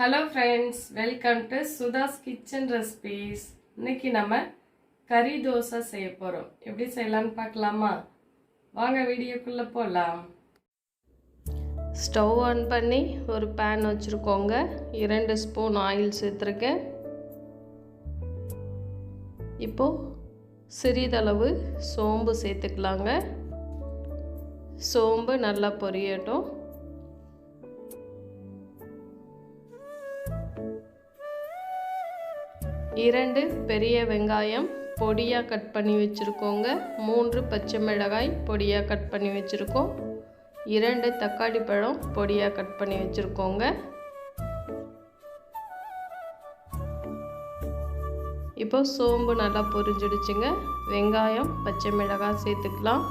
Hello friends, welcome to Sudha's Kitchen Recipes. இன்னைக்கு நம்ம கறி தோசை செய்ய போறோம். எப்படி செய்யலாம்னு பார்க்கலாமா? வாங்க வீடியோக்குள்ள போலாம். ஸ்டவ் ஆன் பண்ணி ஒரு pan வச்சிருக்கோங்க. 2 ஸ்பூன் ஆயில் சேர்த்திருக்கேன். இப்போ சிறிதளவு சோம்பு சேர்த்துக்கலாங்க. சோம்பு நல்லா பொரியட்டும். 2 பெரிய வெங்காயம் பொடியாக கட் பண்ணி வச்சுருக்கோங்க. 3 பச்சை மிளகாய் பொடியாக கட் பண்ணி வச்சுருக்கோம். 2 தக்காளி பழம் பொடியாக கட் பண்ணி வச்சுருக்கோங்க. இப்போ சோம்பு நல்லா பொரிஞ்சிடுச்சுங்க. வெங்காயம் பச்சை மிளகாய் சேர்த்துக்கலாம்.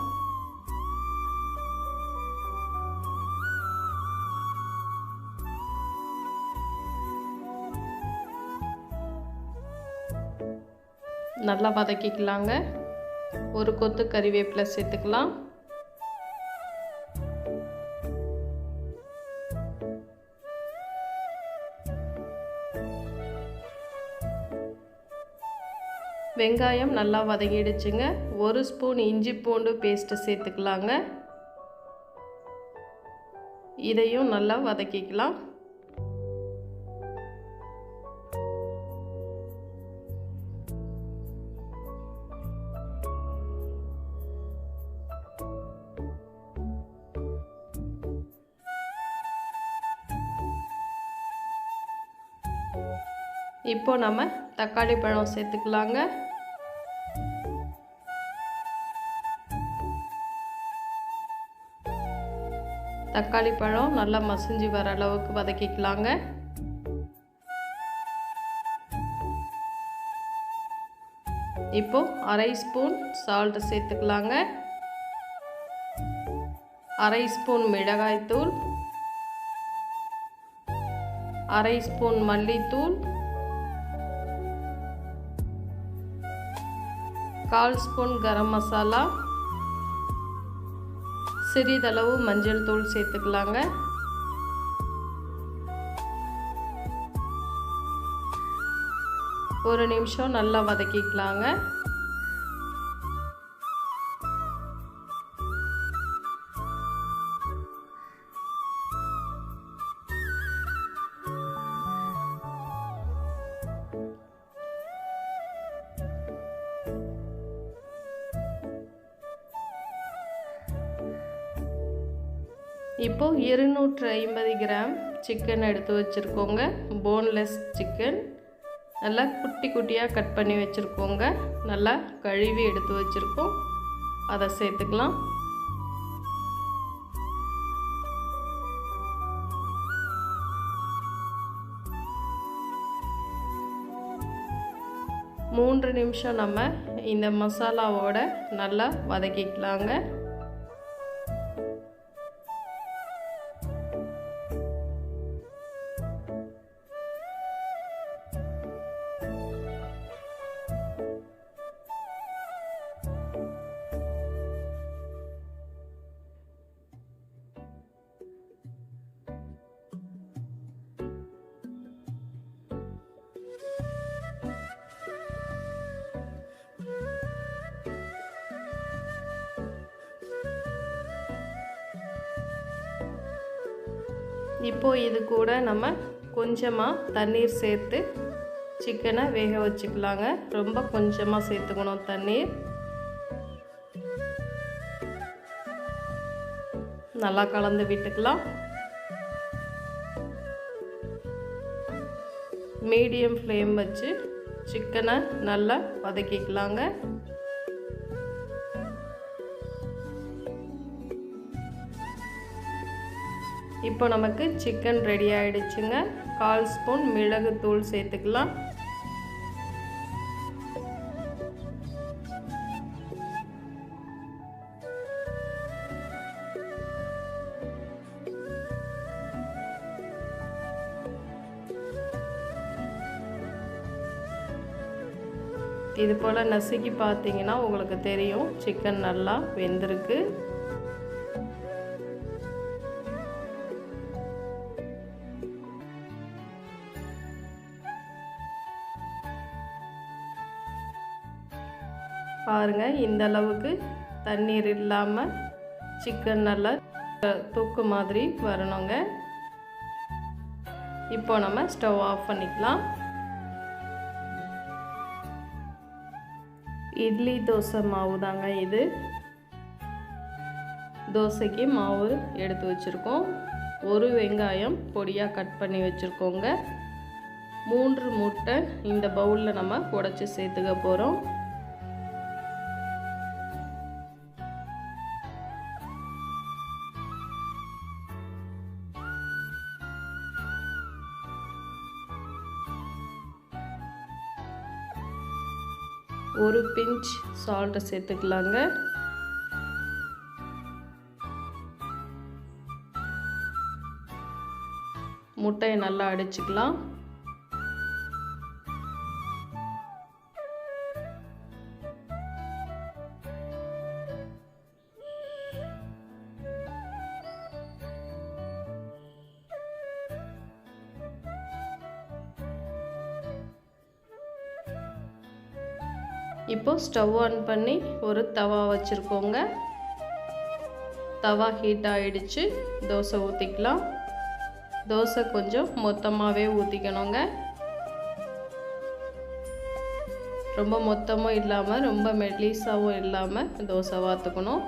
நல்லா வதக்கிக்கலாங்க. ஒரு கொத்து கறிவேப்பிலை சேர்த்துக்கலாம். வெங்காயம் நல்லா வதங்கிடுச்சுங்க. 1 ஸ்பூன் இஞ்சி பூண்டு பேஸ்ட் சேர்த்துக்கலாங்க. இதையும் நல்லா வதக்கிக்கலாம். இப்போ நம்ம தக்காளி பழம் சேர்த்துக்கலாங்க. தக்காளி பழம் நல்லா மசிஞ்சு வர அளவுக்கு வதக்கிக்கலாங்க. இப்போ 1/2 ஸ்பூன் சால்ட் சேர்த்துக்கலாங்க. 1/2 ஸ்பூன் மிளகாய்த்தூள், 1/2 ஸ்பூன் மல்லித்தூள், 1/4 ஸ்பூன் கரம் மசாலா, சிறிதளவு மஞ்சள் தூள் சேர்த்துக்கலாங்க. ஒரு நிமிஷம் நல்லா வதக்கிக்கலாங்க. இப்போ 250 கிராம் சிக்கன் எடுத்து வச்சுருக்கோங்க. போன்லெஸ் சிக்கன் நல்லா குட்டி குட்டியாக கட் பண்ணி வச்சுருக்கோங்க. நல்லா கழுவி எடுத்து வச்சுருக்கோம். அதை சேர்த்துக்கலாம். மூன்று நிமிஷம் நம்ம இந்த மசாலாவோட நல்லா வதக்கிக்கலாங்க. இப்போ இது கூட நம்ம கொஞ்சமாக தண்ணீர் சேர்த்து சிக்கனை வேக வச்சுக்கலாங்க. ரொம்ப கொஞ்சமாக சேர்த்துக்கணும் தண்ணீர். நல்லா கலந்து விட்டுக்கலாம். மீடியம் ஃப்ளேம் வச்சு சிக்கனை நல்லா வதக்கிக்கலாங்க. இப்போ நமக்கு சிக்கன் ரெடி ஆயிடுச்சுங்க. 1/4 ஸ்பூன் மிளகுத்தூள் சேர்த்துக்கலாம். இது போல் நசுக்கி பார்த்தீங்கன்னா உங்களுக்கு தெரியும் சிக்கன் நல்லா வெந்திருக்கு. பாருங்கள், இந்த அளவுக்கு தண்ணீர் இல்லாமல் சிக்கன் நல்லா தொக்கு மாதிரி வரணுங்க. இப்போ நம்ம ஸ்டவ் ஆஃப் பண்ணிக்கலாம். இட்லி தோசை மாவு தாங்க இது. தோசைக்கு மாவு எடுத்து வச்சுருக்கோம். ஒரு வெங்காயம் பொடியாக கட் பண்ணி வச்சுருக்கோங்க. 3 முட்டை இந்த பவுலில் நம்ம உடைச்சி சேர்த்துக்க போகிறோம். ஒரு பிஞ்ச் சால்ட்டை சேர்த்துக்கலாங்க. முட்டையை நல்லா அடிச்சுக்கலாம். இப்போ ஸ்டவ் ஆன் பண்ணி ஒரு தவா வச்சுருக்கோங்க. தவா ஹீட் ஆகிடுச்சு. தோசை ஊற்றிக்கலாம். தோசை கொஞ்சம் மொத்தமாகவே ஊற்றிக்கணுங்க. ரொம்ப மொத்தமும் இல்லாமல் ரொம்ப மெல்லிசாவும் இல்லாமல் தோசை வாத்துக்கணும்.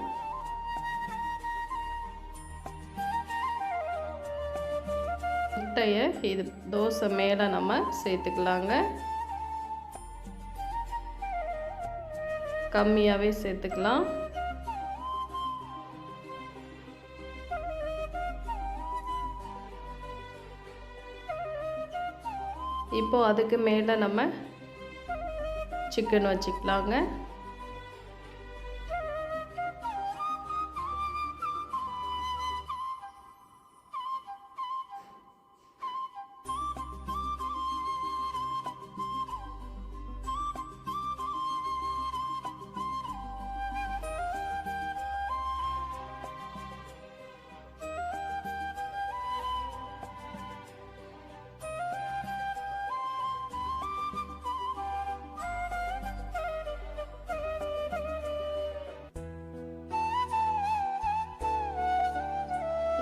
முட்டையை இது தோசை மேலே நம்ம சேர்த்துக்கலாங்க. கம்மியாகவே சேர்த்துக்கலாம். இப்போ அதுக்கு மேலே நம்ம சிக்கன் வச்சுக்கலாங்க.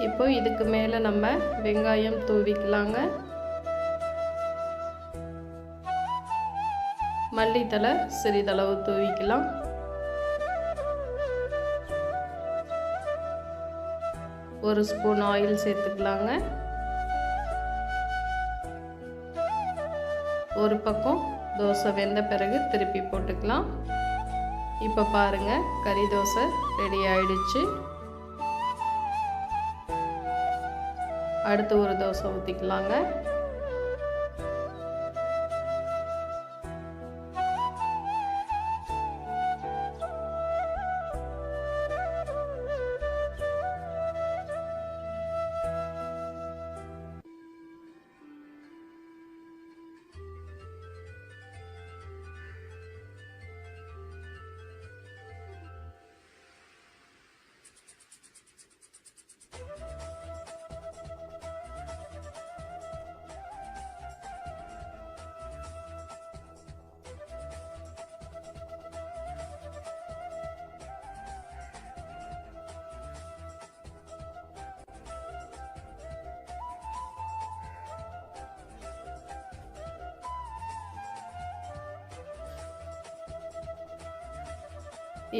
இப்போ இதுக்கு மேலே நம்ம வெங்காயம் தூவிக்கலாங்க. மல்லித்தலை சிறிதளவு தூவிக்கலாம். ஒரு ஸ்பூன் ஆயில் சேர்த்துக்கலாங்க. ஒரு பக்கம் தோசை வெந்த பிறகு திருப்பி போட்டுக்கலாம். இப்போ பாருங்கள், கறி தோசை ரெடி ஆயிடுச்சு. அடுத்து ஒரு தோசை ஊற்றிக்கலாங்க.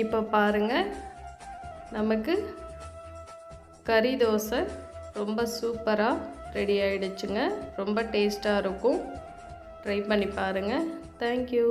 இப்போ பாருங்கள், நமக்கு கறி தோசை ரொம்ப சூப்பராக ரெடி ஆகிடுச்சுங்க. ரொம்ப டேஸ்ட்டாக இருக்கும். ட்ரை பண்ணி பாருங்கள். தேங்க்யூ.